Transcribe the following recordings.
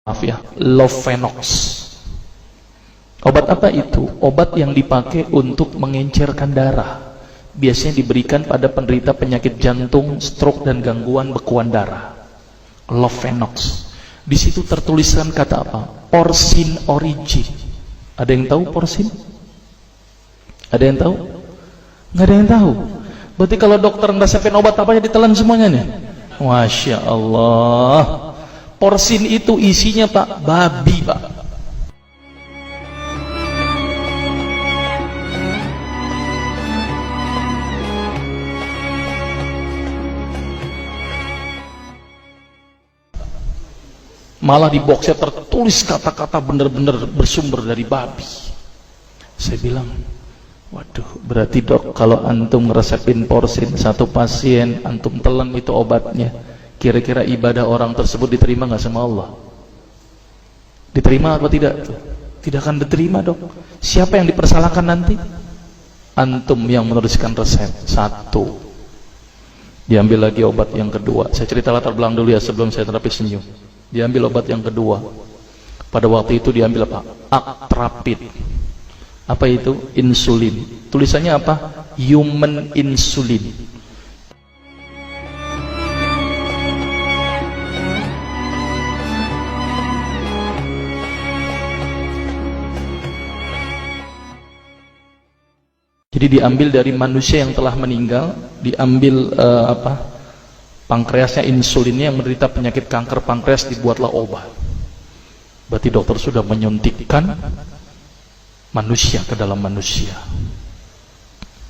maaf ya, Lovenox. Obat apa itu? Obat yang dipakai untuk mengencerkan darah. Biasanya diberikan pada penderita penyakit jantung, stroke, dan gangguan bekuan darah. Lovenox. Di situ tertuliskan kata apa? Porcine origin. Ada yang tahu porcine? Ada yang tahu? Nggak ada yang tahu. Berarti kalau dokter ngeresepin obat apa aja ditelan semuanya nih. Masya Allah. Porcine itu isinya Pak, babi Pak. Malah di boxnya tertulis kata-kata benar-benar bersumber dari babi. Saya bilang, waduh, berarti dok, kalau antum ngeresepin porcine satu pasien, antum telan itu obatnya, kira-kira ibadah orang tersebut diterima nggak sama Allah? Diterima atau tidak? Tidak akan diterima dok. Siapa yang dipersalahkan nanti? Antum yang menuliskan resep. Satu. Diambil lagi obat yang kedua. Saya cerita latar belakang dulu ya sebelum saya terapi senyum. Diambil obat yang kedua. Pada waktu itu diambil apa? Actrapid. Apa itu? Insulin. Tulisannya apa? Human insulin. Jadi diambil dari manusia yang telah meninggal, diambil pankreasnya, insulinnya, yang menderita penyakit kanker pankreas, dibuatlah obat. Berarti dokter sudah menyuntikkan manusia ke dalam manusia.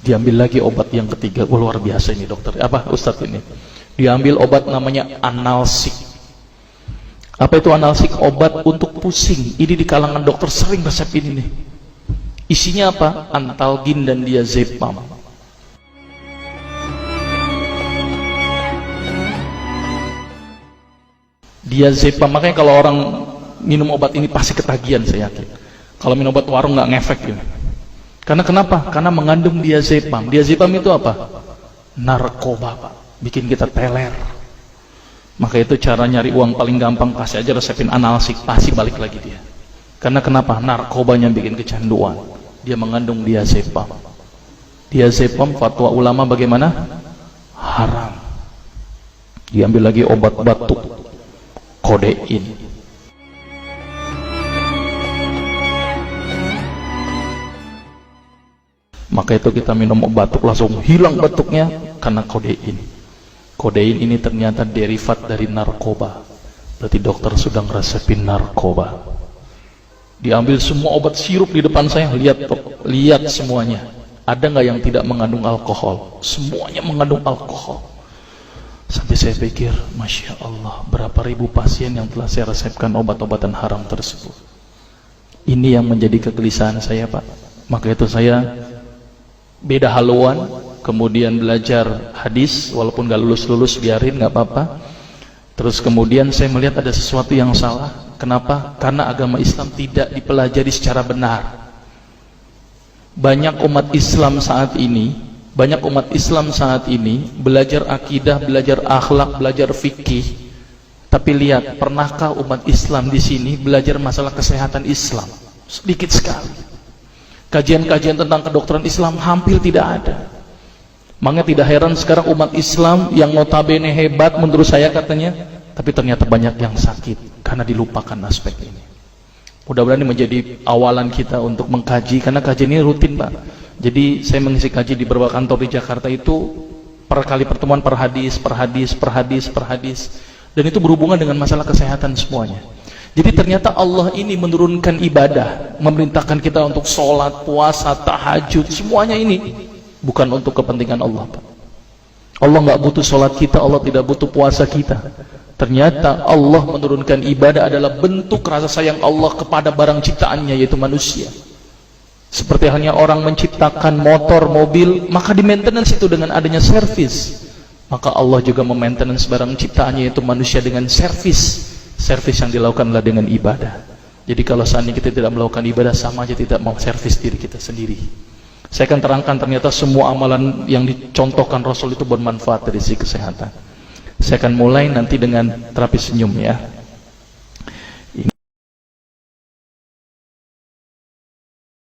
Diambil lagi obat yang ketiga. Luar biasa ini dokter. Apa Ustadz ini? Diambil obat namanya analsik. Apa itu analsik? Obat untuk pusing. Ini di kalangan dokter sering resepin ini. Isinya apa? Antalgin dan diazepam. Diazepam, makanya kalau orang minum obat ini pasti ketagihan, saya yakin. Kalau minum obat warung nggak ngefek gitu. Karena kenapa? Karena mengandung diazepam. Diazepam itu apa? Narkoba Pak, bikin kita teler. Maka itu cara nyari uang paling gampang, kasih aja resepin analsik, pasti balik lagi dia. Karena kenapa? Narkobanya bikin kecanduan. Dia mengandung diazepam. Diazepam fatwa ulama bagaimana? Haram. Diambil lagi obat batuk, kodein. Maka itu kita minum obat batuk langsung hilang batuknya karena kodein. Kodein ini ternyata derivat dari narkoba. Berarti dokter sudah ngeresepin narkoba. Diambil semua obat sirup di depan saya, lihat semuanya. Ada nggak yang tidak mengandung alkohol? Semuanya mengandung alkohol. Sampai saya pikir, Masya Allah, berapa ribu pasien yang telah saya resepkan obat-obatan haram tersebut. Ini yang menjadi kegelisahan saya Pak. Maka itu saya beda haluan, kemudian belajar hadis, walaupun gak lulus-lulus biarin, gak apa-apa. Terus kemudian saya melihat ada sesuatu yang salah. Kenapa? Karena agama Islam tidak dipelajari secara benar. Banyak umat Islam saat ini belajar akidah, belajar akhlak, belajar fikih. Tapi lihat, pernahkah umat Islam di sini belajar masalah kesehatan Islam? Sedikit sekali. Kajian-kajian tentang kedokteran Islam hampir tidak ada. Makanya tidak heran sekarang umat Islam yang notabene hebat menurut saya katanya, tapi ternyata banyak yang sakit karena dilupakan aspek ini. Mudah-mudahan ini menjadi awalan kita untuk mengkaji, karena kajian ini rutin Pak. Jadi saya mengisi kaji di beberapa kantor di Jakarta itu per kali pertemuan, per hadis. Dan itu berhubungan dengan masalah kesehatan semuanya. Jadi ternyata Allah ini menurunkan ibadah, memerintahkan kita untuk sholat, puasa, tahajud, semuanya ini bukan untuk kepentingan Allah Pak. Allah nggak butuh sholat kita, Allah tidak butuh puasa kita. Ternyata Allah menurunkan ibadah adalah bentuk rasa sayang Allah kepada barang ciptaannya, yaitu manusia. Seperti halnya orang menciptakan motor, mobil, maka di maintenance itu dengan adanya servis. Maka Allah juga memaintenance barang ciptaannya, yaitu manusia, dengan servis. Servis yang dilakukan adalah dengan ibadah. Jadi kalau seandainya kita tidak melakukan ibadah, sama aja tidak mau servis diri kita sendiri. Saya akan terangkan ternyata semua amalan yang dicontohkan Rasul itu bermanfaat dari sisi kesehatan. Saya akan mulai nanti dengan terapi senyum ya.